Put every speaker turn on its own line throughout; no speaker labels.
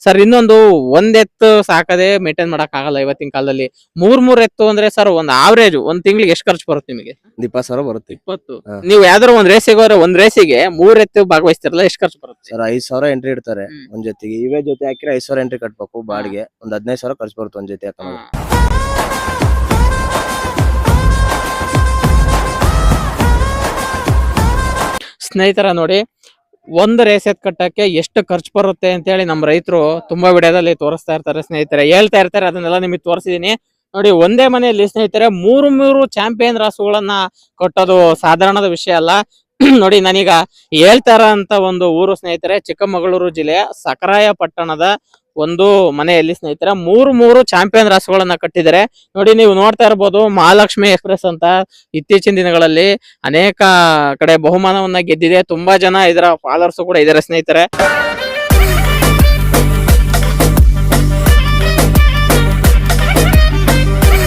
Sir ಇನ್ನೊಂದು ಒಂದ್ ಎತ್ತು ಸಾಕದೆ ಮೇಂಟೈನ್ ಮಾಡಕ್ ಆಗಲ್ಲ ಇವತ್ತಿನ ಕಾಲದಲ್ಲಿ. ಮೂರ್ ಎತ್ತು ಅಂದ್ರೆ ಸರ್ ಒಂದ್ ಆವರೇಜ್ ಒಂದ್ ತಿಂಗಳಿಗೆ ಎಷ್ಟು ಖರ್ಚು ಬರುತ್ತೆ ನಿಮಗೆ?
20,000 ಬರುತ್ತೆ.
20. ನೀವು ಯಾವ್ದಾದ್ರು ಒಂದ್ ರೇಸಿಗೆ ಹೋದ್ರೆ ಒಂದ್ ರೇಸಿಗೆ 3 ಎತ್ತು ಭಾಗವಹಿಸ್ತಿರಲ್ಲ, ಎಷ್ಟು ಖರ್ಚು ಬರುತ್ತೆ
ಸರ್? 5,000 ಎಂಟ್ರಿ ಇಡ್ತಾರೆ ಒಂದ್ ಜೊತೆಗೆ. ಇವೇ ಜೊತೆ ಹಾಕಿದ್ರೆ 5,000 ಎಂಟ್ರಿ ಕಟ್ಬೇಕು ಬಾಡಿಗೆ. ಒಂದ್ 15,000 ಖರ್ಚು ಬರುತ್ತೆ ಒಂದ್ ಜೊತೆ ಹಾಕೋದು.
ಸ್ನೇಹಿತರ ನೋಡಿ, ಒಂದು ರೇಸ್ ಎತ್ ಕಟ್ಟಕ್ಕೆ ಎಷ್ಟು ಖರ್ಚು ಬರುತ್ತೆ ಅಂತ ಹೇಳಿ ನಮ್ಮ ರೈತರು ತುಂಬಾ ವಿಡಿಯೋದಲ್ಲಿ ತೋರಿಸ್ತಾ ಇರ್ತಾರೆ ಸ್ನೇಹಿತರೆ, ಹೇಳ್ತಾ ಇರ್ತಾರೆ. ಅದನ್ನೆಲ್ಲ ನಿಮಗೆ ತೋರಿಸಿದೀನಿ ನೋಡಿ. ಒಂದೇ ಮನೆಯಲ್ಲಿ ಸ್ನೇಹಿತರೆ ಮೂರು ಚಾಂಪಿಯನ್ ರಾಸುಗಳನ್ನ ಕಟ್ಟೋದು ಸಾಧಾರಣದ ವಿಷಯ ಅಲ್ಲ. ನೋಡಿ, ನಾನೀಗ ಹೇಳ್ತಾ ಇರೋಂತ ಒಂದು ಊರು ಸ್ನೇಹಿತರೆ, ಚಿಕ್ಕಮಗಳೂರು ಜಿಲ್ಲೆಯ ಸಕರಾಯ ಪಟ್ಟಣದ ಒಂದು ಮನೆಯಲ್ಲಿ ಸ್ನೇಹಿತರೆ ಮೂರು ಚಾಂಪಿಯನ್ ರಾಸುಗಳನ್ನ ಕಟ್ಟಿದ್ದಾರೆ. ನೋಡಿ, ನೀವು ನೋಡ್ತಾ ಇರ್ಬೋದು ಮಹಾಲಕ್ಷ್ಮಿ ಎಕ್ಸ್ಪ್ರೆಸ್ ಅಂತ ಇತ್ತೀಚಿನ ದಿನಗಳಲ್ಲಿ ಅನೇಕ ಕಡೆ ಬಹುಮಾನವನ್ನ ಗೆದ್ದಿದೆ. ತುಂಬಾ ಜನ ಇದರ ಫಾಲೋವರ್ಸ್ ಕೂಡ ಇದಾರೆ ಸ್ನೇಹಿತರೆ.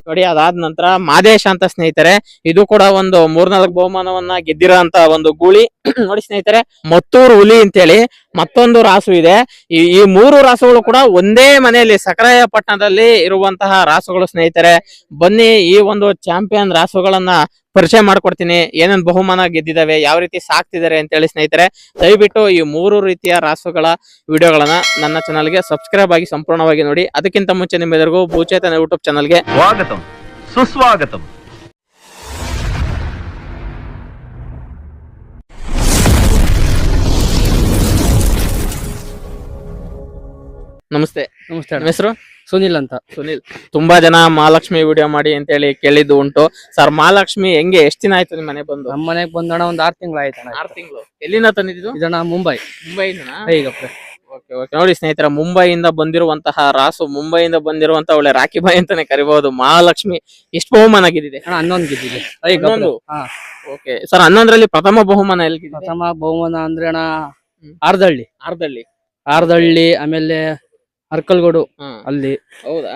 ನೋಡಿ, ಅದಾದ ನಂತರ ಮಾದೇಶ ಅಂತ ಸ್ನೇಹಿತರೆ, ಇದು ಕೂಡ ಒಂದು 3-4 ಬಹುಮಾನವನ್ನ ಗೆದ್ದಿರೋ ಅಂತ ಒಂದು ಗೂಳಿ. ನೋಡಿ ಸ್ನೇಹಿತರೆ, ಮತ್ತೂರು ಹುಲಿ ಅಂತೇಳಿ ಮತ್ತೊಂದು ರಾಸು ಇದೆ. ಈ 3 ರಾಸುಗಳು ಕೂಡ ಒಂದೇ ಮನೆಯಲ್ಲಿ ಸಕರಾಯ ಪಟ್ಟಣದಲ್ಲಿ ಇರುವಂತಹ ರಾಸುಗಳು ಸ್ನೇಹಿತರೆ. ಬನ್ನಿ, ಈ ಒಂದು ಚಾಂಪಿಯನ್ ರಾಸುಗಳನ್ನ ಪರಿಚಯ ಮಾಡ್ಕೊಡ್ತೀನಿ. ಏನೇನ್ ಬಹುಮಾನ ಗೆದ್ದಿದಾವೆ, ಯಾವ ರೀತಿ ಸಾಕ್ತಿದ್ದಾರೆ ಅಂತ ಹೇಳಿ ಸ್ನೇಹಿತರೆ. ದಯವಿಟ್ಟು ಈ 3 ರೀತಿಯ ರಾಸುಗಳ ವಿಡಿಯೋಗಳನ್ನ ನನ್ನ ಚಾನಲ್ಗೆ ಸಬ್ಸ್ಕ್ರೈಬ್ ಆಗಿ ಸಂಪೂರ್ಣವಾಗಿ ನೋಡಿ. ಅದಕ್ಕಿಂತ ಮುಂಚೆ ನಿಮ್ಮೆಲ್ಲರಿಗೂ ಭೂಚೇತನ ಯೂಟ್ಯೂಬ್ ಚಾನಲ್ಗೆ
ಸ್ವಾಗತಂ ಸುಸ್ವಾಗತಂ.
ನಮಸ್ತೆ.
ನಮಸ್ತೆ.
ನಿಮ್ಮ ಹೆಸರು?
ಸುನಿಲ್ ಅಂತ.
ಸುನಿಲ್. ತುಂಬಾ ಜನ ಮಹಾಲಕ್ಷ್ಮಿ ವಿಡಿಯೋ ಮಾಡಿ ಅಂತ ಹೇಳಿ ಕೇಳಿದ್ದು ಉಂಟು. ಸರ್, ಮಹಾಲಕ್ಷ್ಮಿ ಹೆಂಗೆ ಎಷ್ಟು ದಿನ ಆಯ್ತು ನಿಮ್ ಮನೆ ಬಂದು?
ನಮ್ಮ ಮನೆಗೆ ಬಂದಣ ಒಂದ್ 6 ತಿಂಗಳು ಆಯ್ತಣ್ಣ.
6 ತಿಂಗಳು. ಎಲ್ಲಿಂದ ತಂದಿದ್ದು?
ಇದಣ್ಣ
ಮುಂಬೈನ?
ಈಗ
ಓಕೆ ಓಕೆ. ನೋಡಿ ಸ್ನೇಹಿತರ, ಮುಂಬೈಯಿಂದ ಬಂದಿರುವಂತಹ ರಾಸು, ಮುಂಬೈಯಿಂದ ಬಂದಿರುವಂತಹ ಒಳ್ಳೆ ರಾಖಿ ಬಾಯಿ ಅಂತಾನೆ ಕರಿಬಹುದು. ಮಹಾಲಕ್ಷ್ಮಿ ಎಷ್ಟು ಬಹುಮಾನ ಗೆದ್ದಿದೆ?
11 ಗೆದ್ದಿದೆ.
11. ಓಕೆ ಸರ್, 11ರಲ್ಲಿ ಪ್ರಥಮ ಬಹುಮಾನ ಎಲ್ಲಿ ಗೆದ್ದಿದೆ?
ಪ್ರಥಮ ಬಹುಮಾನ ಅಂದ್ರೆ ಅಣ್ಣ
ಆರ್ದಳ್ಳಿ,
ಆಮೇಲೆ ಅರ್ಕಲ್ಗೋಡು ಅಲ್ಲಿ.
ಹೌದಾ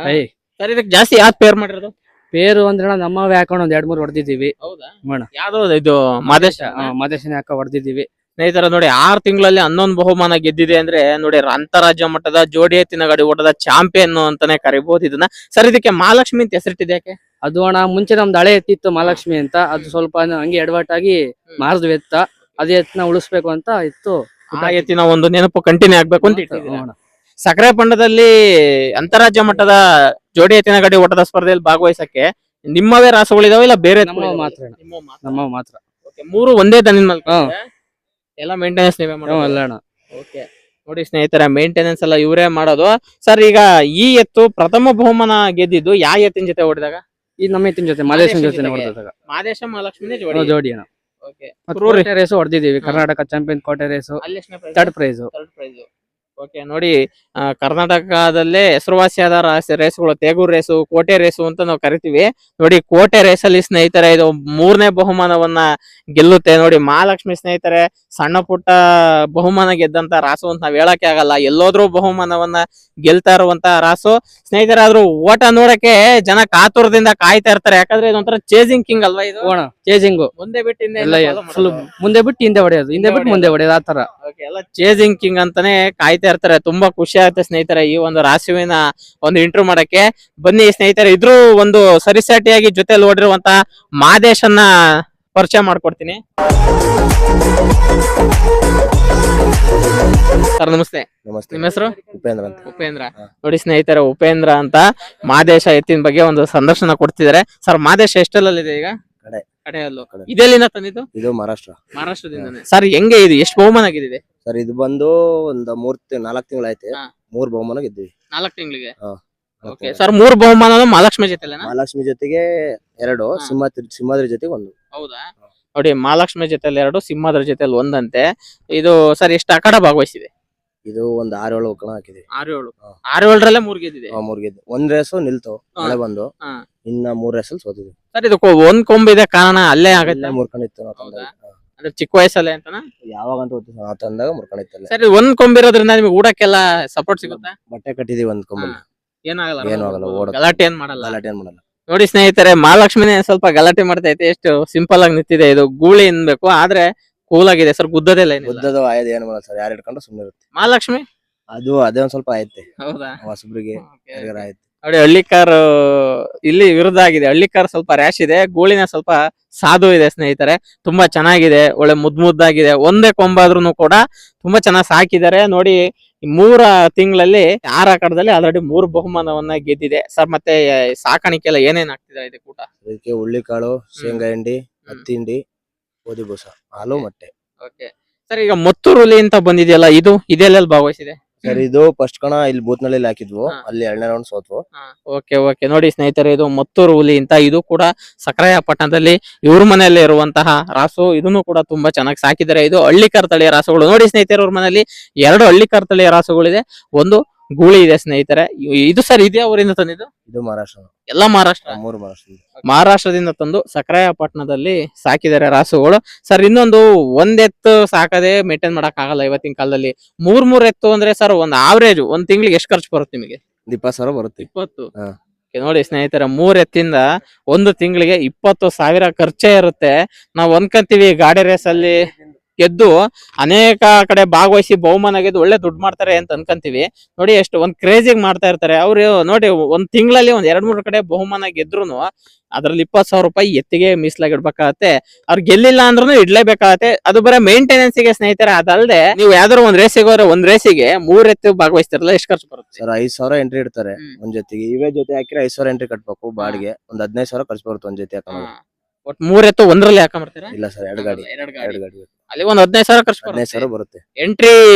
ಸರ್? ಇದಕ್ಕೆ ಜಾಸ್ತಿ ಯಾವ್ದು ಪೇರ್ ಮಾಡಿರೋದು?
ಪೇರು ಅಂದ್ರೆ ನಮ್ಮವೇ ಹಾಕೊಂಡು ಒಂದ್ 2-3 ಹೊಡೆದಿದ್ದೀವಿ.
ಹೌದಾ? ಯಾವ್ದು ಇದು?
ಮಾದೇಶನೇ ಹಾಕ ಹೊಡೆದಿದ್ದೀವಿ
ಸ್ನೇಹಿತರ. ನೋಡಿ, 6 ತಿಂಗಳಲ್ಲಿ 11 ಬಹುಮಾನ ಗೆದ್ದಿದೆ ಅಂದ್ರೆ ನೋಡಿ, ಅಂತಾರಾಜ್ಯ ಮಟ್ಟದ ಜೋಡಿ ಎತ್ತಿನ ಗಾಡಿ ಓಟದ ಚಾಂಪಿಯನ್ ಅಂತಾನೆ ಕರಿಬಹುದು ಇದನ್ನ. ಸರ್, ಇದಕ್ಕೆ ಮಹಾಲಕ್ಷ್ಮಿ ಅಂತ ಹೆಸರಿಟ್ಟಿದೆ ಯಾಕೆ?
ಅದು ಅಣ್ಣ ಮುಂಚೆ ನಮ್ದು ಹಳೆ ಎತ್ತಿತ್ತು ಮಹಾಲಕ್ಷ್ಮಿ ಅಂತ. ಅದು ಸ್ವಲ್ಪ ಹಂಗೆ ಎಡವಟ್ಟಾಗಿ ಮಾರ್ದ್ವಿ ಎತ್ತ. ಅದೇ ಎತ್ತನ ಉಳಿಸ್ಬೇಕು ಅಂತ ಇತ್ತು.
ಆ ಎತ್ತಿನ ಒಂದು ನೆನಪು ಕಂಟಿನ್ಯೂ ಆಗ್ಬೇಕು ಅಂತ ಇಟ್ಟಿದ್ದೀರಾ. ಸಕರೆ ಪಂಡದಲ್ಲಿ ಅಂತಾರಾಜ್ಯ ಮಟ್ಟದ ಜೋಡಿ ಎತ್ತಿನ ಗಾಡಿ ಓಟದ ಸ್ಪರ್ಧೆಯಲ್ಲಿ ಭಾಗವಹಿಸಕ್ಕೆ ನಿಮ್ಮವೇ ರಾಸುಗಳಿದಾವೆ ಇಲ್ಲ ಬೇರೆ?
ನಮ್ಮ ಮಾತ್ರ.
3 ಒಂದೇ ದನಿನ ಎಲ್ಲ ಮೇಂಟೆನೆನ್ಸ್ ನೀವೇ
ಮಾಡೋದು?
ಓಕೆ. ನೋಡಿ ಸ್ನೇಹಿತರೆ, ಮೇಂಟೆನೆನ್ಸ್ ಎಲ್ಲ ಇವರೇ ಮಾಡೋದು. ಸರ್, ಈಗ ಈ ಎತ್ತು ಪ್ರಥಮ ಬಹುಮಾನ ಗೆದ್ದಿದ್ದು ಯಾವ ಎತ್ತಿನ ಜೊತೆ ಓಡಿದಾಗ?
ಈ ನಮ್ಮ ಎತ್ತಿನ ಜೊತೆ ಮಾದೇಶನ ಜೊತೆ ಹೊಡೆದಾಗ.
ಮಾದೇಶ ಮಹಾಲಕ್ಷ್ಮಿ
ಜೋಡಿ ಅಣ್ಣ. ಕೋಟೆ ರೇಸು ಹೊಡೆದಿದ್ದೀವಿ. ಕರ್ನಾಟಕ ಚಾಂಪಿಯನ್ ಕೋಟೆ ರೇಸು 3rd ಪ್ರೈಸ್.
ಓಕೆ. ನೋಡಿ, ಕರ್ನಾಟಕದಲ್ಲೇ ಹೆಸರುವಾಸಿಯಾದ ರೇಸ್ಗಳು ತೇಗೂರು ರೇಸು, ಕೋಟೆ ರೇಸು ಅಂತ ನಾವು ಕರಿತೀವಿ. ನೋಡಿ, ಕೋಟೆ ರೇಸಲ್ಲಿ ಸ್ನೇಹಿತರೆ ಇದು 3ನೇ ಬಹುಮಾನವನ್ನ ಗೆಲ್ಲುತ್ತೆ. ನೋಡಿ, ಮಹಾಲಕ್ಷ್ಮಿ ಸ್ನೇಹಿತರೆ ಸಣ್ಣ ಪುಟ್ಟ ಬಹುಮಾನ ಗೆದ್ದಂತ ರಾಸು ಅಂತ ನಾವ್ ಹೇಳಕ್ಕೆ ಆಗಲ್ಲ. ಎಲ್ಲೋದ್ರೂ ಬಹುಮಾನವನ್ನ ಗೆಲ್ತಾ ಇರುವಂತ ರಾಸು ಸ್ನೇಹಿತರೆ. ಆದ್ರೂ ಓಟ ನೋಡಕ್ಕೆ ಜನ ಕಾತುರದಿಂದ ಕಾಯ್ತಾ ಇರ್ತಾರೆ. ಯಾಕಂದ್ರೆ ಇದೊಂಥರ ಚೇಸಿಂಗ್ ಕಿಂಗ್ ಅಲ್ವಾ ಇದು?
ಚೇಸಿಂಗ್
ಮುಂದೆ ಬಿಟ್ಟು
ಮುಂದೆ ಬಿಟ್ಟು ಹಿಂದೆ ಹೊಡೆಯೋದು, ಹಿಂದೆ ಬಿಟ್ಟು ಮುಂದೆ ಹೊಡೆಯೋದು, ಆತರ
ಎಲ್ಲ ಚೇಸಿಂಗ್ ಕಿಂಗ್ ಅಂತಾನೆ ಕಾಯ್ತಾ ಇರ್ತಾರೆ. ತುಂಬಾ ಖುಷಿ ಆಗುತ್ತೆ ಸ್ನೇಹಿತರೆ ಈ ಒಂದು ರಾಸುವಿನ ಒಂದು ಇಂಟರ್ವ್ಯೂ ಮಾಡಕ್ಕೆ. ಬನ್ನಿ ಸ್ನೇಹಿತರೆ, ಇದ್ರೂ ಒಂದು ಸರಿಸಾಟಿಯಾಗಿ ಜೊತೆಲಿ ಓಡಿರುವಂತ ಮಾದೇಶನ್ನ ಪರಿಚಯ ಮಾಡ್ಕೊಡ್ತೀನಿ. ಸರ್ ನಮಸ್ತೆ. ನಿಮ್ಮ ಹೆಸರು? ಉಪೇಂದ್ರ. ನೋಡಿ ಸ್ನೇಹಿತರೆ, ಉಪೇಂದ್ರ ಅಂತ ಮಾದೇಶ ಎತ್ತಿನ ಬಗ್ಗೆ ಒಂದು ಸಂದರ್ಶನ ಕೊಡ್ತಿದ್ದಾರೆ. ಸರ್, ಮಾದೇಶ ಎಷ್ಟಲ್ಲಿದೆ ಈಗ? ಕಡೆಯಲ್ಲೂ. ಇದೆಲ್ಲಿಂದ ತಂದಿದ್ದು?
ಇದು
ಮಹಾರಾಷ್ಟ್ರದಿಂದಾನೆ. ಸರ್, ಹೆಂಗೆ ಇದು ಎಷ್ಟು ಬಹುಮಾನ ಗೆದ್ದಿದೆ?
ಸರ್, ಇದು ಬಂದು ಒಂದು 4 ತಿಂಗಳು ಆಯ್ತು. 3 ಬಹುಮಾನ ಗೆದ್ದಿವಿ.
4 ತಿಂಗಳಿಗೆ. ಓಕೆ ಸರ್, 3 ಬಹುಮಾನ ಮಹಾಲಕ್ಷ್ಮಿ ಜೊತೆ?
ಮಹಾಲಕ್ಷ್ಮಿ ಜೊತೆಗೆ 2, ಸಿಂಹಾದ್ರಿ ಜೊತೆಗೆ 1.
ಹೌದಾ? ನೋಡಿ, ಮಹಾಲಕ್ಷ್ಮಿ ಜೊತೆಲಿ 2, ಸಿಂಹಾದ್ರಿ ಜೊತೆಲಿ 1 ಅಂತೆ. ಇದು ಸರ್ ಎಷ್ಟು ಅಖಾಡ ಭಾಗವಹಿಸಿದೆ?
ಇದು ಒಂದು 6-7 ಕಣ ಹಾಕಿದೆ.
6-7ರಲ್ಲೇ 3 ಗೆದ್ದಿದೆ.
3 ಗೆದ್ದು. 1 ರೇಸು ನಿಲ್ತು ಮಳೆ ಬಂದು. ಇನ್ನ 3 ರೇಸಲ್ಲಿ ಸೋತಿದ್ವಿ.
ಸರ್, ಇದಕ್ಕೆ 1 ಕೊಂಬಿದೆ ಕಾರಣ ಅಲ್ಲೇ ಆಗುತ್ತೆ?
3 ಕಣ ಇತ್ತು
ಅಂದ್ರೆ ಚಿಕ್ಕ ವಯಸ್ಸಲ್ಲೇ ಅಂತನಾ?
ಯಾವಾಗಂತ ತಂದಾಗ 3 ಕಣ ಇತ್ತಲ್ಲ.
ಸರ್, 1 ಕೊಂಬಿರೋದ್ರಿಂದ ನಿಮ್ಗೆ ಊಟಕ್ಕೆಲ್ಲ ಸಪೋರ್ಟ್ ಸಿಗುತ್ತೆ?
ಬಟ್ಟೆ ಕಟ್ಟಿದೀವಿ 1 ಕೊಂಬಲ್ಲಿ.
ಏನಾಗಲ್ಲ, ಗಲಾಟೆ ಏನ್ ಮಾಡಲ್ಲ.
ನೋಡಿ
ಸ್ನೇಹಿತರೆ, ಮಹಾಲಕ್ಷ್ಮಿನೇ ಸ್ವಲ್ಪ ಗಲಾಟೆ ಮಾಡ್ತಾ ಐತೆ. ಎಷ್ಟು ಸಿಂಪಲ್ ಆಗಿ ನಿಂತಿದೆ. ಇದು ಗೂಳಿ ಅನ್ಬೇಕು, ಆದ್ರೆ ಕೂಲ್ ಆಗಿದೆ ಸರ್. ಗುದ್ದದೆಲ್ಲ
ಗುದ್ದದು ಆಯ್ದು ಏನು ಮಾಡಲ್ಲ ಸರ್. ಯಾರು ಹಿಡ್ಕೊಂಡು ಸುಮ್ಮನೆ ಇರುತ್ತೆ.
ಮಹಾಲಕ್ಷ್ಮಿ
ಅದು ಅದೇ ಒಂದ್ ಸ್ವಲ್ಪ ಐತೆ
ಹೌದಾ?
ಹೊಸಬ್ರಿಗೆ ಯಾರಿಗಾರ ಐತೆ.
ನೋಡಿ ಹಳ್ಳಿ ಕಾರ್ ಇಲ್ಲಿ ವಿರುದ್ಧ ಆಗಿದೆ. ಹಳ್ಳಿ ಕಾರ್ ಸ್ವಲ್ಪ ರ್ಯಾಶ್ ಇದೆ, ಗೂಳಿನ ಸ್ವಲ್ಪ ಸಾಧು ಇದೆ ಸ್ನೇಹಿತರೆ. ತುಂಬಾ ಚೆನ್ನಾಗಿದೆ, ಒಳ್ಳೆ ಮುದ್ದಾಗಿದೆ. ಒಂದೇ ಕೊಂಬಾದ್ರೂ ಕೂಡ ತುಂಬಾ ಚೆನ್ನಾಗಿ ಸಾಕಿದ್ದಾರೆ. ನೋಡಿ 3 ತಿಂಗಳಲ್ಲಿ 6 ಆಕಡದಲ್ಲಿ ಆಲ್ರೆಡಿ 3 ಬಹುಮಾನವನ್ನ ಗೆದ್ದಿದೆ. ಸರ್ ಮತ್ತೆ ಸಾಕಾಣಿಕೆ ಎಲ್ಲ ಏನೇನ್ ಆಗ್ತಿದೆ ಇದಕ್ಕೆ ಊಟ?
ಅದಕ್ಕೆ ಹುಳ್ಳಿಕಾಳು, ಶೇಂಗಾ ಹಿಂಡಿ, ಹತ್ತಿ ಹಿಂಡಿ, ಗೋಧಿ ಬೂಸ, ಹಾಲು, ಮೊಟ್ಟೆ.
ಓಕೆ ಸರ್, ಈಗ ಮತ್ತೂರು ಹುಲಿ ಅಂತ ಬಂದಿದೆಯಲ್ಲ, ಇದೆಲ್ಲ ಭಾಗವಹಿಸಿದೆ?
ಸರ್ ಇದು ಫಸ್ಟ್ ಕಣ ಇಲ್ಲಿ ಬೂತ್ನಳ್ಳಿ ಹಾಕಿದ್ವು, ಅಲ್ಲಿ 2ನೇ ರೌಂಡ್ ಸೋತ್ವು.
ಓಕೆ ನೋಡಿ ಸ್ನೇಹಿತರೆ, ಇದು ಮತ್ತೂರು ಹುಲಿ ಅಂತ. ಇದು ಕೂಡ ಸಕ್ರಾಯ ಪಟ್ಟಣದಲ್ಲಿ ಇವ್ರ ಮನೆಯಲ್ಲಿ ಇರುವಂತಹ ರಾಸು. ಇದನ್ನು ಕೂಡ ತುಂಬಾ ಚೆನ್ನಾಗಿ ಸಾಕಿದ್ದಾರೆ. ಇದು ಹಳ್ಳಿಕಾರ್ ತಳಿಯ ರಾಸುಗಳು. ನೋಡಿ ಸ್ನೇಹಿತರೆ, ಅವ್ರ ಮನೆಯಲ್ಲಿ 2 ಹಳ್ಳಿಕಾರ್ ತಳಿಯ ರಾಸುಗಳಿದೆ, ಒಂದು ಗೂಳಿ ಇದೆ ಸ್ನೇಹಿತರೆ. ಇದು ಸರ್ ಇದೇ ಊರಿಂದ ತಂದಿದ್ದು?
ಇದು ಮಹಾರಾಷ್ಟ್ರ.
ಎಲ್ಲ ಮಹಾರಾಷ್ಟ್ರ?
3 ಮಹಾರಾಷ್ಟ್ರ.
ಮಹಾರಾಷ್ಟ್ರದಿಂದ ತಂದು ಸಕ್ರಾಯ ಪಟ್ಟಣದಲ್ಲಿ ಸಾಕಿದ್ದಾರೆ ರಾಸುಗಳು. ಸರ್ ಇನ್ನೊಂದು, ಒಂದೆತ್ತು ಸಾಕದೆ ಮೇಂಟೈನ್ ಮಾಡಕ್ ಆಗಲ್ಲ ಇವತ್ತಿನ ಕಾಲದಲ್ಲಿ. 3 ಎತ್ತು ಅಂದ್ರೆ ಸರ್ ಒಂದ್ ಆವರೇಜ್ ಒಂದ್ ತಿಂಗಳಿಗೆ ಎಷ್ಟು ಖರ್ಚು ಬರುತ್ತೆ ನಿಮಗೆ?
20,000 ಬರುತ್ತೆ.
20?
ಹಾ.
ನೋಡಿ ಸ್ನೇಹಿತರೆ, 3 ಎತ್ತಿಂದ ಒಂದು ತಿಂಗಳಿಗೆ 20,000 ಖರ್ಚೇ ಇರುತ್ತೆ. ನಾವ್ ಅನ್ಕಂತೀವಿ ಗಾಡಿ ರೇಸ್ ಅಲ್ಲಿ ಗೆದ್ದು ಅನೇಕ ಕಡೆ ಭಾಗವಹಿಸಿ ಬಹುಮಾನ ಗೆದ್ದು ಒಳ್ಳೆ ದುಡ್ಡು ಮಾಡ್ತಾರೆ ಅಂತ ಅನ್ಕಂತೀವಿ. ನೋಡಿ ಎಷ್ಟು ಒಂದ್ ಕ್ರೇಜಿಗ್ ಮಾಡ್ತಾ ಇರ್ತಾರೆ ಅವ್ರು. ನೋಡಿ ಒಂದ್ ತಿಂಗಳಲ್ಲಿ ಒಂದ್ 2-3 ಕಡೆ ಬಹುಮಾನ ಗೆದ್ರುನು ಅದ್ರಲ್ಲಿ 20,000 ರೂಪಾಯಿ ಎತ್ತಿಗೆ ಮೀಸಲಾಗಿ ಇಡ್ಬೇಕಾಗತ್ತೆ. ಅವ್ರು ಗೆಲ್ಲಿಲ್ಲ ಅಂದ್ರೂ ಇಡ್ಲೇಬೇಕಾಗತ್ತೆ. ಅದು ಬರೀ ಮೇಂಟೆನೆನ್ಸ್ ಗೆ ಸ್ನೇಹಿತರೆ. ಅದಲ್ಲದೆ ನೀವು ಯಾವ್ದಾದ್ರು ಒಂದ್ ರೇಸಿಗೆ ಹೋದ್ರೆ, ಒಂದ್ ರೇಸಿಗೆ 3 ಎತ್ತು ಭಾಗವಹಿಸ್ತಿರಲ್ಲ, ಎಷ್ಟು ಖರ್ಚು ಬರುತ್ತೆ
ಸರ್? 5,000 ಎಂಟ್ರಿ ಇಡ್ತಾರೆ ಒಂದ್ ಜೊತೆಗೆ. ಇವೇ ಜೊತೆ ಹಾಕಿದ್ರೆ 5,000 ಎಂಟ್ರಿ ಕಟ್ಬೇಕು ಬಾಡಿಗೆ. ಒಂದ್ 15,000 ಖರ್ಚು ಬರುತ್ತೆ ಒಂದ್ ಜೊತೆ ಹಾಕೋದು.
ಒಟ್ 3 ಎತ್ತು ಒಂದ್ರಲ್ಲಿ ಹಾಕೊಂಡ್ಬರ್ತೀರಾ?
ಇಲ್ಲ ಸರ್, 2 ಗಾಡಿ.
2 ಗಾಡಿ.
2 ಗಾಡಿ
ಅಲ್ಲಿ ಒಂದ್ 15,000 ಖರ್ಚು
15,000 ಬರುತ್ತೆ
ಎಂಟ್ರಿ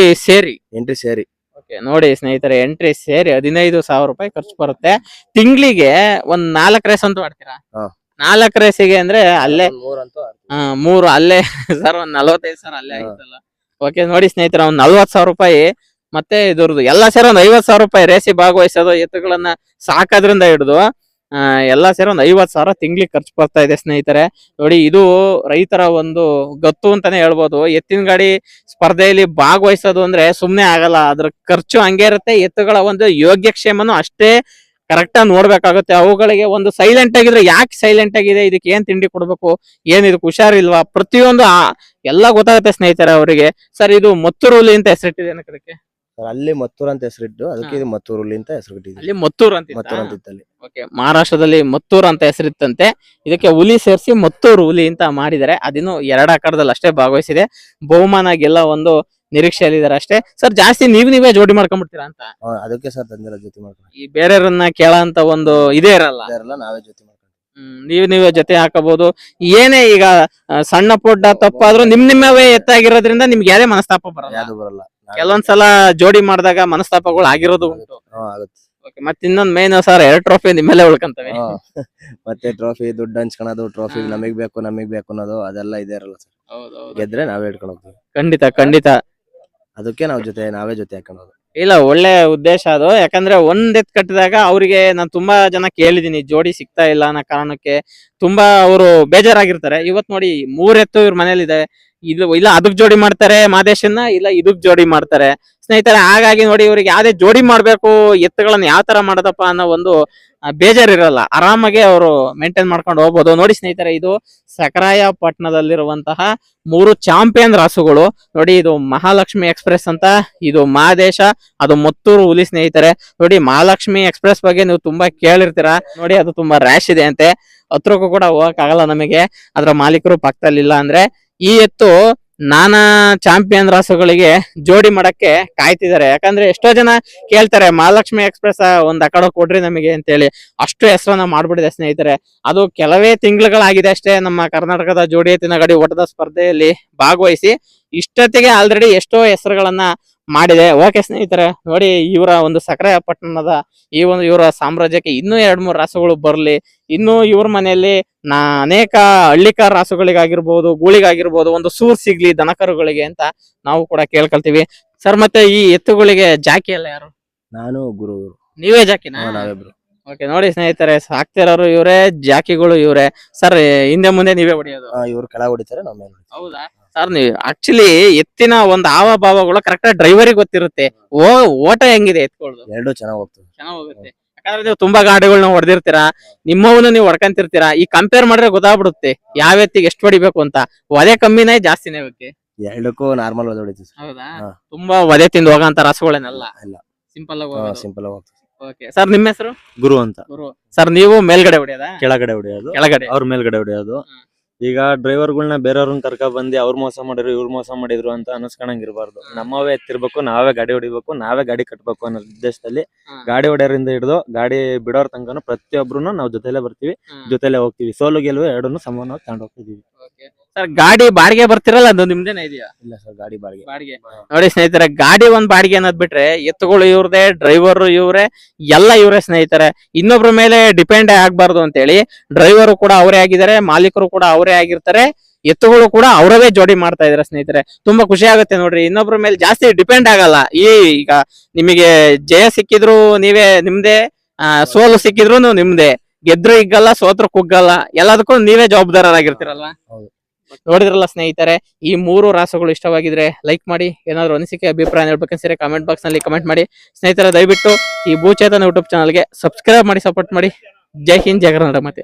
ಸೇರಿ.
ಎಂಟ್ರಿ ಸೇರಿ.
ನೋಡಿ ಸ್ನೇಹಿತರೆ, ಎಂಟ್ರಿ ಸೇರಿ 15,000 ರೂಪಾಯಿ ಖರ್ಚು ಬರುತ್ತೆ. ತಿಂಗಳಿಗೆ ಒಂದ್ 4 ರೇಸ್ ಅಂತೂ ಆಡ್ತೀರಾ? 4 ರೇಸಿಗೆ ಅಂದ್ರೆ ಅಲ್ಲೇ 3 ಅಲ್ಲೇ ಸರ್ ಒಂದ್ 45,000 ಅಲ್ಲೇ ಆಗಿತ್ತಲ್ಲ. ಓಕೆ ನೋಡಿ ಸ್ನೇಹಿತರೆ, ಒಂದ್ 40,000 ರೂಪಾಯಿ ಮತ್ತೆ ಇದ್ರದ್ದು ಎಲ್ಲ ಸೇರಿ ಒಂದ್ 50,000 ರೂಪಾಯಿ ರೇಸಿ ಭಾಗವಹಿಸೋದು, ಎತ್ತುಗಳನ್ನ ಸಾಕೋದ್ರಿಂದ ಹಿಡಿದು ಎಲ್ಲಾ ಸೇರಿ ಒಂದ್ 50,000 ತಿಂಗ್ಳಿಗೆ ಖರ್ಚು ಬರ್ತಾ ಇದೆ ಸ್ನೇಹಿತರೆ. ನೋಡಿ ಇದು ರೈತರ ಒಂದು ಗತ್ತು ಅಂತಾನೆ ಹೇಳ್ಬೋದು. ಎತ್ತಿನ ಗಾಡಿ ಸ್ಪರ್ಧೆಯಲ್ಲಿ ಭಾಗವಹಿಸೋದು ಅಂದ್ರೆ ಸುಮ್ನೆ ಆಗಲ್ಲ, ಅದ್ರ ಖರ್ಚು ಹಂಗೆ ಇರುತ್ತೆ. ಎತ್ತುಗಳ ಒಂದು ಯೋಗ್ಯಕ್ಷೇಮನು ಅಷ್ಟೇ ಕರೆಕ್ಟ್ ಆಗಿ ನೋಡ್ಬೇಕಾಗುತ್ತೆ. ಅವುಗಳಿಗೆ ಒಂದು ಸೈಲೆಂಟ್ ಆಗಿದ್ರೆ, ಯಾಕೆ ಸೈಲೆಂಟ್ ಆಗಿದೆ, ಇದಕ್ಕೆ ಏನ್ ತಿಂಡಿ ಕೊಡ್ಬೇಕು, ಏನ್ ಇದಕ್ಕೆ ಹುಷಾರಿಲ್ವಾ, ಪ್ರತಿಯೊಂದು ಎಲ್ಲ ಗೊತ್ತಾಗುತ್ತೆ ಸ್ನೇಹಿತರೆ ಅವರಿಗೆ. ಸರ್ ಇದು ಮತ್ತೂರು ಹುಲಿ ಅಂತ ಹೆಸರಿಟ್ಟಿದೆ ಅದಕ್ಕೆ?
ಅಲ್ಲಿ ಮತ್ತೂರ್ ಅಂತ ಹೆಸರಿಟ್ಟು ಅದಕ್ಕೆ ಇದು ಮತ್ತೂರು ಹುಲಿ ಅಂತ ಹೆಸರಿಟ್ಟಿದೆ.
ಅಲ್ಲಿ ಮತ್ತೂರು ಅಂತ
ಮತ್ತೂರು.
ಓಕೆ, ಮಹಾರಾಷ್ಟ್ರದಲ್ಲಿ ಮತ್ತೂರು ಅಂತ ಹೆಸರಿತ್ತಂತೆ. ಇದಕ್ಕೆ ಹುಲಿ ಸೇರಿಸಿ ಮತ್ತೂರು ಹುಲಿ ಅಂತ ಮಾಡಿದ್ದಾರೆ. ಅದಿನ್ನು 2 ಆಕಾರದಲ್ಲಿ ಅಷ್ಟೇ ಭಾಗವಹಿಸಿದೆ. ಬಹುಮಾನ ಗೆಲ್ಲ ಒಂದು ನಿರೀಕ್ಷೆಯಲ್ಲಿದ್ದಾರೆ ಅಷ್ಟೇ. ಸರ್ ಜಾಸ್ತಿ ನೀವೇ ಜೋಡಿ ಮಾಡ್ಕೊಂಡ್ಬಿಡ್ತೀರಾ ಅಂತ?
ಅದಕ್ಕೆ ಸರ್ ತಂದಿರೋ ಜೊತೆ ಮಾಡ್ಕೊಂಡು.
ಈ ಬೇರೆಯವ್ರನ್ನ ಕೇಳಂತ ಒಂದು ಇದೇ ಇರಲ್ಲ,
ನಾವೇ ಜೊತೆ ಮಾಡ್ಕೊಂಡು
ನೀವೇ ಜೊತೆ ಹಾಕಬಹುದು. ಏನೇ ಈಗ ಸಣ್ಣ ಪುಟ್ಟ ತಪ್ಪಾದ್ರೂ ನಿಮ್ಮವೇ ಎತ್ತಾಗಿರೋದ್ರಿಂದ ನಿಮ್ಗೆ ಯಾರೇ ಮನಸ್ತಾಪ ಬರಲ್ಲ.
ಯಾವ್ದು ಬರಲ್ಲ.
ಕೆಲವೊಂದ್ಸಲ ಜೋಡಿ ಮಾಡಿದಾಗ ಮನಸ್ತಾಪಗಳು ಆಗಿರೋದು ಉಂಟು.
ಆಗುತ್ತೆ.
ಮತ್ತೆ ಇನ್ನೊಂದ್ ಮೇನ್ ಸರ್, 2 ಟ್ರೋಫಿ ನಿಮ್ಮೆಲ್ಲೇ ಉಳ್ಕಂತವೆ.
ಮತ್ತೆ ಟ್ರೋಫಿ ದುಡ್ಡು ಹಂಚ್ಕೊಳೋದು, ಟ್ರೋಫಿ ನಮಗ್ ಬೇಕು ಅನ್ನೋದು ಅದೆಲ್ಲ ಇದೇ ಇರಲ್ಲ ಸರ್. ಗೆದ್ರೆ ನಾವೇ ಇಟ್ಕೊಂಡು ಹೋಗ್ತೀವಿ.
ಖಂಡಿತ.
ಅದಕ್ಕೆ ನಾವೇ ಜೊತೆ ಹಾಕೊಂಡು.
ಇಲ್ಲ, ಒಳ್ಳೆ ಉದ್ದೇಶ ಅದು. ಯಾಕಂದ್ರೆ ಒಂದ್ ಎತ್ ಕಟ್ಟಿದಾಗ ಅವ್ರಿಗೆ ನಾನು ತುಂಬಾ ಜನ ಕೇಳಿದೀನಿ, ಜೋಡಿ ಸಿಗ್ತಾ ಇಲ್ಲ ಅನ್ನೋ ಕಾರಣಕ್ಕೆ ತುಂಬಾ ಅವರು ಬೇಜಾರಾಗಿರ್ತಾರೆ. ಇವತ್ ನೋಡಿ 3 ಎತ್ತು ಇವ್ರ ಮನೇಲಿ ಇದೆ. ಇದು ಇಲ್ಲ ಅದಕ್ ಜೋಡಿ ಮಾಡ್ತಾರೆ ಮಾದೇಶನ್ನ, ಇಲ್ಲ ಇದಕ್ ಜೋಡಿ ಮಾಡ್ತಾರೆ ಸ್ನೇಹಿತರೆ. ಹಾಗಾಗಿ ನೋಡಿ ಇವ್ರಿಗೆ ಯಾವ್ದೇ ಜೋಡಿ ಮಾಡ್ಬೇಕು, ಎತ್ತುಗಳನ್ನ ಯಾವ ತರ ಮಾಡೋದಪ್ಪ ಅನ್ನೋ ಒಂದು ಬೇಜಾರಿರಲ್ಲ. ಆರಾಮಾಗಿ ಅವರು ಮೇಂಟೈನ್ ಮಾಡ್ಕೊಂಡು ಹೋಗ್ಬೋದು. ನೋಡಿ ಸ್ನೇಹಿತರೆ, ಇದು ಸಕ್ರಾಯ ಪಟ್ಟಣದಲ್ಲಿರುವಂತಹ 3 ಚಾಂಪಿಯನ್ ರಾಸುಗಳು. ನೋಡಿ ಇದು ಮಹಾಲಕ್ಷ್ಮಿ ಎಕ್ಸ್ಪ್ರೆಸ್ ಅಂತ, ಇದು ಮಹಾದೇಶ, ಅದು ಮತ್ತೂರು ಹುಲಿ ಸ್ನೇಹಿತರೆ. ನೋಡಿ ಮಹಾಲಕ್ಷ್ಮಿ ಎಕ್ಸ್ಪ್ರೆಸ್ ಬಗ್ಗೆ ನೀವು ತುಂಬಾ ಕೇಳಿರ್ತೀರಾ. ನೋಡಿ ಅದು ತುಂಬಾ ರ್ಯಾಶ್ ಇದೆ ಅಂತೆ, ಹತ್ರಕ್ಕೂ ಕೂಡ ಹೋಗಕ್ ಆಗಲ್ಲ ನಮಗೆ, ಅದ್ರ ಮಾಲೀಕರು ಪಕ್ಕದಲ್ಲಿ ಇಲ್ಲ ಅಂದ್ರೆ. ಈ ಎತ್ತು ನಾನಾ ಚಾಂಪಿಯನ್ ರಾಸುಗಳಿಗೆ ಜೋಡಿ ಮಾಡಕ್ಕೆ ಕಾಯ್ತಿದ್ದಾರೆ. ಯಾಕಂದ್ರೆ ಎಷ್ಟೋ ಜನ ಕೇಳ್ತಾರೆ, ಮಹಾಲಕ್ಷ್ಮಿ ಎಕ್ಸ್ಪ್ರೆಸ್ ಒಂದ್ ಅಕಡೆ ಕೊಡ್ರಿ ನಮಗೆ ಅಂತೇಳಿ. ಅಷ್ಟು ಹೆಸರನ್ನ ಮಾಡ್ಬಿಟ್ಟಿದೆ ಸ್ನೇಹಿತರೆ. ಅದು ಕೆಲವೇ ತಿಂಗಳುಗಳಾಗಿದೆ ಅಷ್ಟೇ ನಮ್ಮ ಕರ್ನಾಟಕದ ಜೋಡಿ ಎತ್ತಿನ ಗಾಡಿ ಓಟದ ಸ್ಪರ್ಧೆಯಲ್ಲಿ ಭಾಗವಹಿಸಿ. ಇಷ್ಟೊತ್ತಿಗೆ ಆಲ್ರೆಡಿ ಎಷ್ಟೋ ಹೆಸರುಗಳನ್ನ ಮಾಡಿದೆ. ಓಕೆ ಸ್ನೇಹಿತರೆ, ನೋಡಿ ಇವರ ಒಂದು ಸಕ್ರಾಯ ಪಟ್ಟಣದ ಈ ಒಂದು ಇವರ ಸಾಮ್ರಾಜ್ಯಕ್ಕೆ ಇನ್ನೂ 2-3 ರಾಸುಗಳು ಬರ್ಲಿ. ಇನ್ನು ಇವ್ರ ಮನೆಯಲ್ಲಿ ಅನೇಕ ಹಳ್ಳಿಕಾರ್ ರಾಸುಗಳಿಗಾಗಿರ್ಬೋದು, ಗೂಳಿಗಾಗಿರ್ಬೋದು ಒಂದು ಸೂರ್ ಸಿಗ್ಲಿ ದನಕರುಗಳಿಗೆ ಅಂತ ನಾವು ಕೂಡ ಕೇಳ್ಕೊಳ್ತೀವಿ. ಸರ್ ಮತ್ತೆ ಈ ಎತ್ತುಗಳಿಗೆ ಜಾಕಿ ಎಲ್ಲ ಯಾರು?
ನಾನು ಗುರು.
ನೀವೇ ಜಾಕಿನ?
ನಾವಿಬ್ರು.
ಓಕೆ ನೋಡಿ ಸ್ನೇಹಿತರೆ, ಸಾಕ್ತಿರೋರು ಇವರೇ, ಜಾಕಿಗಳು ಇವರೇ. ಸರ್ ಹಿಂದೆ ಮುಂದೆ ನೀವೇ ಹೊಡಿಯೋದು?
ಇವ್ರು ಕೆಳಗೆ ಹೊಡಿತಾರೆ, ನಮ್ಮ ಮೇಲೆ.
ಹೌದಾ ಸರ್? ನೀವು ಆಕ್ಚುಲಿ ಎತ್ತಿನ ಒಂದು ಹಾವ ಭಾವಗಳು ಕರೆಕ್ಟ್ ಆಗಿ ಡ್ರೈವರಿಗೆ ಗೊತ್ತಿರುತ್ತೆ. ಓಟ ಹೆಂಗಿದೆ ಎತ್ಕೊಳ್ಳೋದು?
2 ಚೆನ್ನಾಗಿ ಹೋಗ್ತದೆ.
ಚೆನ್ನಾಗಿ ಹೋಗುತ್ತೆ. ಯಾಕಂದ್ರೆ ನೀವು ತುಂಬಾ ಗಾಡಿಗಳನ್ನ ಹೊಡೆದಿರ್ತೀರಾ, ನಿಮ್ಮವನ್ನ ನೀವು ಹೊಡ್ಕಂತಿರ್ತೀರಾ. ಈ ಕಂಪೇರ್ ಮಾಡಿದ್ರೆ ಗೊತ್ತಾಗ್ಬಿಡುತ್ತೆ ಯಾವ ಎತ್ತಿಗೆ ಎಷ್ಟು ಹೊಡಿಬೇಕು ಅಂತ. ಒದೆ ಕಮ್ಮಿನೇ ಜಾಸ್ತಿನೇ ಬೇಕೆ?
ಎರಡಕ್ಕೂ ನಾರ್ಮಲ್ ಹೊಡಿತೀವಿ ಸರ್.
ಹೌದಾ
ಹಾ.
ತುಂಬಾ ವಧೆ ತಿಂದು ಹೋಗಂತ ರಾಸುಗಳೇನಲ್ಲ,
ಇಲ್ಲ.
ಸಿಂಪಲ್ ಆಗಿ ಹೋಗೋದು.
ಸಿಂಪಲ್ ಆಗಿ ಹೋಗ್ತೀವಿ.
ಓಕೆ ಸರ್, ನಿಮ್ಮ ಹೆಸರು?
ಗುರು ಅಂತ
ಗುರು. ಸರ್ ನೀವು ಮೇಲ್ಗಡೆ ಹೊಡೆಯೋದಾ
ಕೆಳಗಡೆ ಹೊಡೆಯೋದು,
ಕೆಳಗಡೆ?
ಅವ್ರ ಮೇಲ್ಗಡೆ ಹೊಡೆಯೋದು. ಈಗ ಡ್ರೈವರ್ಗಳನ್ನ ಬೇರೆಯವ್ರನ್ನ ಕರ್ಕ ಬಂದು ಅವ್ರು ಮೋಸ ಮಾಡಿದ್ರು ಇವ್ರು ಮೋಸ ಮಾಡಿದ್ರು ಅಂತ ಅನಿಸ್ಕೊಂಡಂಗ್ ಇರಬಾರ್ದು. ನಮ್ಮವೇ ಎತ್ತಿರ್ಬೇಕು, ನಾವೇ ಗಾಡಿ ಹೊಡಿಬೇಕು, ನಾವೇ ಗಾಡಿ ಕಟ್ಬೇಕು ಅನ್ನೋ ಉದ್ದೇಶದಲ್ಲಿ ಗಾಡಿ ಹೊಡೆಯೋರಿಂದ ಹಿಡಿದು ಗಾಡಿ ಬಿಡೋರ್ ತನಕನು ಪ್ರತಿಯೊಬ್ರು ನಾವು ಜೊತೆಲೆ ಬರ್ತೀವಿ, ಜೊತೆಲೆ ಹೋಗ್ತೀವಿ. ಸೋಲು ಗೆಲುವು ಎರಡನ್ನು ಸಮಾನವಾಗಿ ತಗೊಂಡು ಹೋಗ್ತಿದೀವಿ.
ಸರ್ ಗಾಡಿ ಬಾಡಿಗೆ ಬರ್ತಿರಲ್ಲ, ಅದು ನಿಮ್ದೇನ ಇದೆಯಾ?
ಇಲ್ಲ ಸರ್, ಗಾಡಿ ಬಾಡಿಗೆ.
ಬಾಡಿಗೆ. ನೋಡಿ ಸ್ನೇಹಿತರೆ, ಗಾಡಿ ಒಂದ್ ಬಾಡಿಗೆ ಅನ್ನೋದ್ ಬಿಟ್ರೆ ಎತ್ತುಗಳು ಇವ್ರದೇ, ಡ್ರೈವರ್ ಇವ್ರೆ, ಎಲ್ಲ ಇವ್ರೆ ಸ್ನೇಹಿತರೆ. ಇನ್ನೊಬ್ರ ಮೇಲೆ ಡಿಪೆಂಡ್ ಆಗ್ಬಾರ್ದು ಅಂತೇಳಿ ಡ್ರೈವರು ಕೂಡ ಅವರೇ ಆಗಿದ್ದಾರೆ, ಮಾಲೀಕರು ಕೂಡ ಅವರೇ ಆಗಿರ್ತಾರೆ, ಎತ್ತುಗಳು ಕೂಡ ಅವರವೇ ಜೋಡಿ ಮಾಡ್ತಾ ಇದಾರೆ ಸ್ನೇಹಿತರೆ. ತುಂಬಾ ಖುಷಿ ಆಗುತ್ತೆ ನೋಡ್ರಿ, ಇನ್ನೊಬ್ರ ಮೇಲೆ ಜಾಸ್ತಿ ಡಿಪೆಂಡ್ ಆಗಲ್ಲ. ಈಗ ನಿಮಗೆ ಜಯ ಸಿಕ್ಕಿದ್ರು ನೀವೇ ನಿಮ್ದೇ, ಸೋಲು ಸಿಕ್ಕಿದ್ರು ನಿಮ್ದೇ. ಗೆದ್ರು ಹಿಗ್ಗಲ್ಲ, ಸೋತ್ರು ಕುಗ್ಗಲ್ಲ, ಎಲ್ಲದಕ್ಕೂ ನೀವೇ ಜವಾಬ್ದಾರರಾಗಿರ್ತೀರಲ್ವಾ?
ಹೌದು.
ನೋಡಿದ್ರಲ್ಲ ಸ್ನೇಹಿತರೆ, ಈ 3 ರಾಸುಗಳು ಇಷ್ಟವಾಗಿದ್ರೆ ಲೈಕ್ ಮಾಡಿ. ಏನಾದ್ರು ಅನಿಸಿಕೆ ಅಭಿಪ್ರಾಯ ಹೇಳ್ಬೇಕಂದ್ರೆ ಕಮೆಂಟ್ ಬಾಕ್ಸ್ ನಲ್ಲಿ ಕಮೆಂಟ್ ಮಾಡಿ. ಸ್ನೇಹಿತರೆ, ದಯವಿಟ್ಟು ಈ ಭೂಚೇತನ ಯೂಟ್ಯೂಬ್ ಚಾನಲ್ಗೆ ಸಬ್ಸ್ಕ್ರೈಬ್ ಮಾಡಿ, ಸಪೋರ್ಟ್ ಮಾಡಿ. ಜೈ ಹಿಂದ್, ಜೈ ಕರ್ನಾಟಕ. ಮತ್ತೆ